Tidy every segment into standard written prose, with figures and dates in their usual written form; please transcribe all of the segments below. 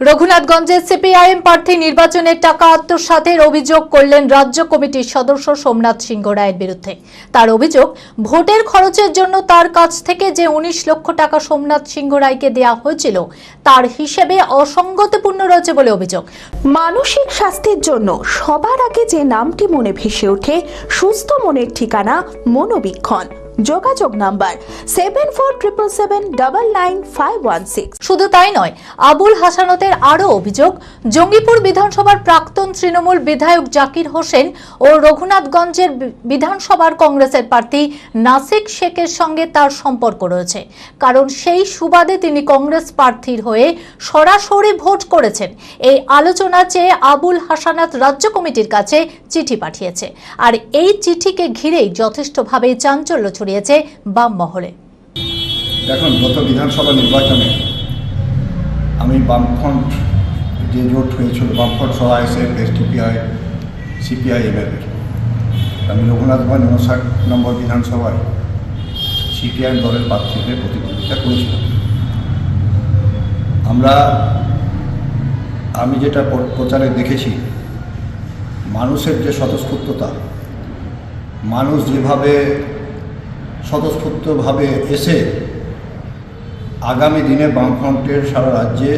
রঘুনাথগঞ্জে CPIM প্রার্থী নির্বাচনের টাকা আত্মসাতের অভিযোগ করলেন রাজ্য কমিটির সদস্য সোমনাথ সিংহ রায়ের বিরুদ্ধে। তার অভিযোগ, ভোটের খরচের জন্য তার কাছ থেকে যে ১৯ লক্ষ টাকা সোমনাথ সিংহ রায়কে দেওয়া হয়েছিল তার হিসেবে অসঙ্গতিপূর্ণ রয়েছে বলে অভিযোগ। মানসিক স্বাস্থ্যের জন্য সবার আগে যে নামটি মনে ভেসে ওঠে, সুস্থ মনের ঠিকানা মনোবীক্ষণ। যোগাযোগ নাম্বার 7477799516। শুধু তাই নয়, আবুল হাসানতের আরও অভিযোগ, জঙ্গিপুর বিধানসভার প্রাক্তন তৃণমূল বিধায়ক জাকির হোসেন ও রঘুনাথগঞ্জের বিধানসভার কংগ্রেসের প্রার্থী নাসিক শেখের সঙ্গে তার সম্পর্ক রয়েছে, কারণ সেই সুবাদে তিনি কংগ্রেস প্রার্থীর হয়ে সরাসরি ভোট করেছেন। এই আলোচনা চেয়ে আবুল হাসানাত রাজ্য কমিটির কাছে চিঠি পাঠিয়েছে, আর এই চিঠিকে ঘিরেই যথেষ্টভাবে চাঞ্চল্য ছড়িয়েছে বাম মহলে। দেখুন, গত বিধানসভা নির্বাচনে আমি বামফ্রন্ট যে জোট হয়েছিল, বামফ্রন্ট সহ আইএসএফ, এসডিপিআই, সিপিআইএমের, আমি রঘুনাথগঞ্জ 59 নম্বর বিধানসভায় সিপিআইএম দলের প্রার্থীদের প্রতিদ্বন্দ্বিতা করেছিলাম। আমি যেটা প্রচারে দেখেছি, মানুষের যে স্বতঃস্ফূর্ততা, মানুষ যেভাবে স্বতঃস্ফূর্তভাবে এসে আগামী দিনে বামফ্রন্টের সারা রাজ্যে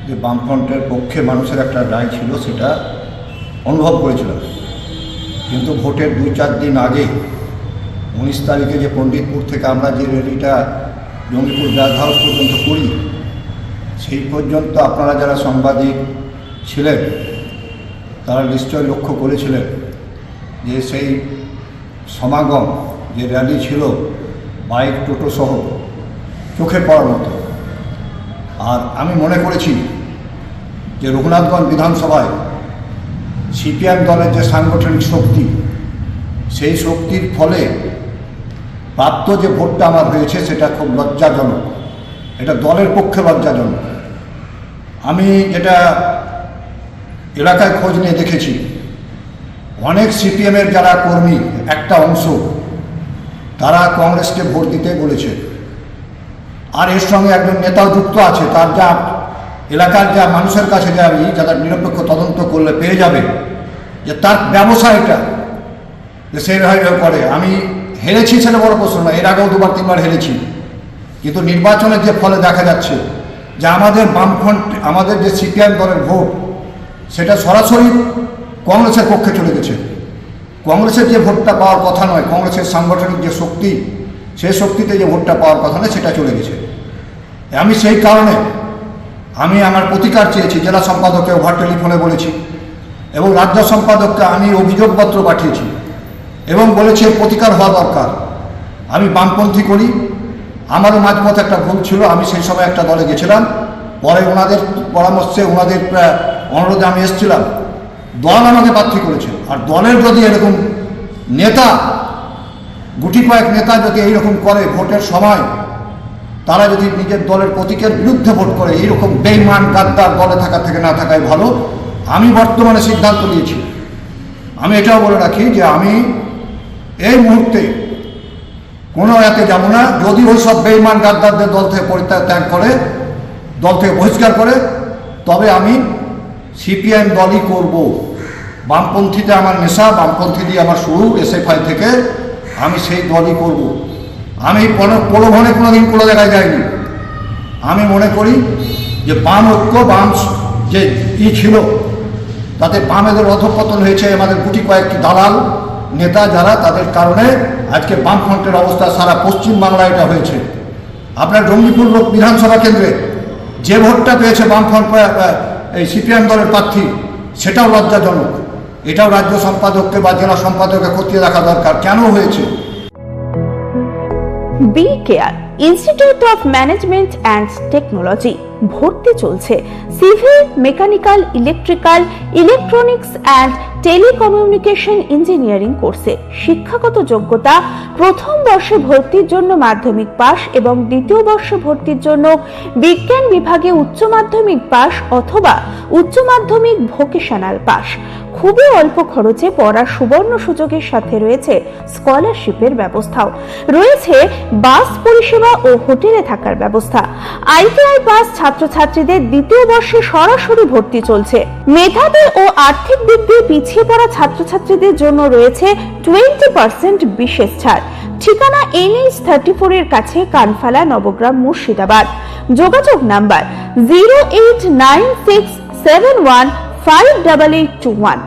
যে বামফ্রন্টের পক্ষে মানুষের একটা রায় ছিল সেটা অনুভব করেছিলাম। কিন্তু ভোটের 2-4 দিন আগে 19 তারিখে যে পণ্ডিতপুর থেকে আমরা যে র্যালিটা জঙ্গিপুর ব্যাগ হাউস পর্যন্ত করি, সেই পর্যন্ত আপনারা যারা সাংবাদিক ছিলেন তারা নিশ্চয় লক্ষ্য করেছিলেন যে সেই সমাগম, যে র্যালি ছিল বাইক টোটো সহ, চোখে পড়ার মতো। আর আমি মনে করেছি যে রঘুনাথগঞ্জ বিধানসভায় সিপিএম দলের যে সাংগঠনিক শক্তি, সেই শক্তির ফলে প্রাপ্ত যে ভোটটা আমার হয়েছে সেটা খুব লজ্জাজনক, এটা দলের পক্ষে লজ্জাজনক। আমি যেটা এলাকায় খোঁজ নিয়ে দেখেছি, অনেক সিপিএমের যারা কর্মী, একটা অংশ, তারা কংগ্রেসকে ভোট দিতে বলেছে। আর এর সঙ্গে একজন নেতাও যুক্ত আছে, তার যা এলাকার যা মানুষের কাছে যারা নিরপেক্ষ তদন্ত করলে পেয়ে যাবে যে তার ব্যবসা এটা, যে সেইভাবে করে। আমি হেরেছি সেটা বড় প্রশ্ন না, এর আগেও 2-3 বার হেরেছি, কিন্তু নির্বাচনের যে ফলে দেখা যাচ্ছে যে আমাদের বামফ্রন্ট, আমাদের যে সিপিএম দলের ভোট, সেটা সরাসরি কংগ্রেসের পক্ষে চলে গেছে। কংগ্রেসের যে ভোটটা পাওয়ার কথা নয়, কংগ্রেসের সাংগঠনিক যে শক্তি, সেই শক্তিতে যে ভোটটা পাওয়ার কথা নয় সেটা চলে গেছে। আমি সেই কারণে আমি আমার প্রতিকার চেয়েছি, জেলা সম্পাদককে ওভার টেলিফোনে বলেছি এবং রাজ্য সম্পাদককে আমি অভিযোগপত্র পাঠিয়েছি এবং বলেছি প্রতিকার হওয়া দরকার। আমি বামপন্থী করি, আমারও মাঝপথে একটা ভুল ছিল, আমি সেই সময় একটা দলে গেছিলাম, পরে ওনাদের পরামর্শে, ওনাদের অনুরোধে আমি এসেছিলাম, দল আমাকে প্রার্থী করেছে। আর দলের যদি এরকম নেতা, গুটি কয়েক নেতা যদি এইরকম করে ভোটের সময়, তারা যদি নিজের দলের প্রতীকের বিরুদ্ধে ভোট করে, এইরকম বেইমান গাদ্দার দলে থাকা থেকে না থাকাই ভালো। আমি বর্তমানে সিদ্ধান্ত নিয়েছি, আমি এটাও বলে রাখি যে আমি এই মুহূর্তে কোনো এতে যাব না। যদি ওই সব বেইমান গাদ্দারদের দল থেকে পরিত্যাগ করে, দল থেকে বহিষ্কার করে, তবে আমি সিপিআইএম দলই করব। বামপন্থীতে আমার নেশা, বামপন্থী দিয়ে আমার শুরু, এসএফআই থেকে, আমি সেই দলই করব। আমি প্রলোভনে কোনোদিন কোনো জায়গায় যাইনি। আমি মনে করি যে বাম ঐক্য, বাম যে ছিল, তাতে বামেদের অধঃপতন হয়েছে, আমাদের গুটি কয়েকটি দালাল নেতা যারা, তাদের কারণে আজকে বামফ্রন্টের অবস্থা সারা পশ্চিমবাংলায় এটা হয়েছে। আপনার জঙ্গিপুর বিধানসভা কেন্দ্রে যে ভোটটা পেয়েছে বামফ্রন্ট, এই সিপিএম দলের প্রার্থী, সেটাও লজ্জাজনক। এটাও রাজ্য সম্পাদককে বা জেলা সম্পাদককে খতিয়ে দেখা দরকার, কেন হয়েছে। Be care institute of management and technology ভর্তি চলছে civil, mechanical, electrical, electronics and telecommunication engineering কোর্সে। শিক্ষাগত যোগ্যতা: প্রথম বর্ষে ভর্তির জন্য মাধ্যমিক পাস এবং দ্বিতীয় বর্ষে ভর্তির জন্য বিজ্ঞান বিভাগে উচ্চ মাধ্যমিক পাস অথবা উচ্চ মাধ্যমিক ভোকেশনাল পাস। খুবই অল্প খরচে পড়ার সুবর্ণ সুযোগের সাথে রয়েছে স্কলারশিপের ব্যবস্থাও। রয়েছে বাস পরিষেবা ও হোটেলে থাকার ব্যবস্থা। আইটিআই পাস ছাত্রছাত্রীদের দ্বিতীয় বর্ষে সরাসরি ভর্তি চলছে। মেধাবী ও আর্থিক দিক দিয়ে পিছিয়ে পড়া ছাত্রছাত্রীদের জন্য রয়েছে 20% বিশেষ ছাড়। ঠিকানা NH34 এর কাছে, কানফালা, নবগ্রাম, মুর্শিদাবাদ। যোগাযোগ নাম্বার 08967158821।